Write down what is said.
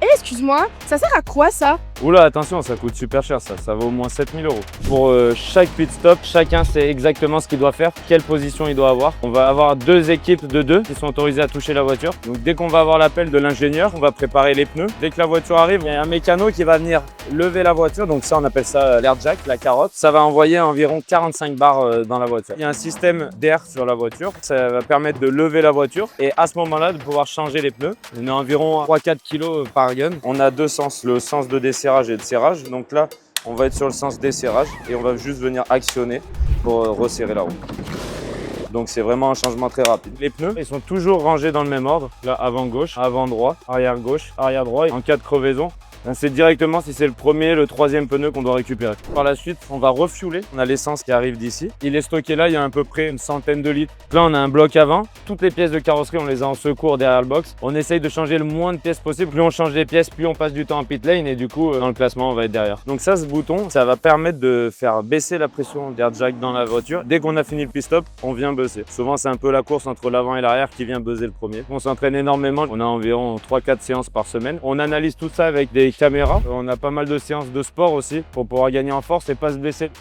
Eh, excuse-moi, ça sert à quoi ça? Oula, attention, ça coûte super cher ça vaut au moins 7 000 €. Pour chaque pit stop, chacun sait exactement ce qu'il doit faire, quelle position il doit avoir. On va avoir 2 équipes de 2 qui sont autorisées à toucher la voiture. Donc dès qu'on va avoir l'appel de l'ingénieur, on va préparer les pneus. Dès que la voiture arrive, il y a un mécano qui va venir lever la voiture. Donc ça, on appelle ça l'air jack, la carotte. Ça va envoyer environ 45 bars dans la voiture. Il y a un système d'air sur la voiture. Ça va permettre de lever la voiture et à ce moment-là, de pouvoir changer les pneus. On est environ 3-4 kg par gun. On a 2 sens, le sens de desserrage et de serrage. Donc là, on va être sur le sens desserrage et on va juste venir actionner pour resserrer la roue. Donc c'est vraiment un changement très rapide. Les pneus, ils sont toujours rangés dans le même ordre. Là, avant gauche, avant droit, arrière gauche, arrière droit. En cas de crevaison, on sait directement si c'est le premier, le troisième pneu qu'on doit récupérer. Par la suite, on va refueler. On a l'essence qui arrive d'ici. Il est stocké là, il y a à peu près une centaine de litres. Là, on a un bloc avant. Toutes les pièces de carrosserie, on les a en secours derrière le box. On essaye de changer le moins de pièces possible. Plus on change les pièces, plus on passe du temps en pit lane et du coup, dans le classement, on va être derrière. Donc ça, ce bouton, ça va permettre de faire baisser la pression d'air jack dans la voiture. Dès qu'on a fini le pit stop, on vient buzzer. Souvent, c'est un peu la course entre l'avant et l'arrière qui vient buzzer le premier. On s'entraîne énormément. On a environ 3-4 séances par semaine. On analyse tout ça avec des caméras. On a pas mal de séances de sport aussi pour pouvoir gagner en force et pas se blesser.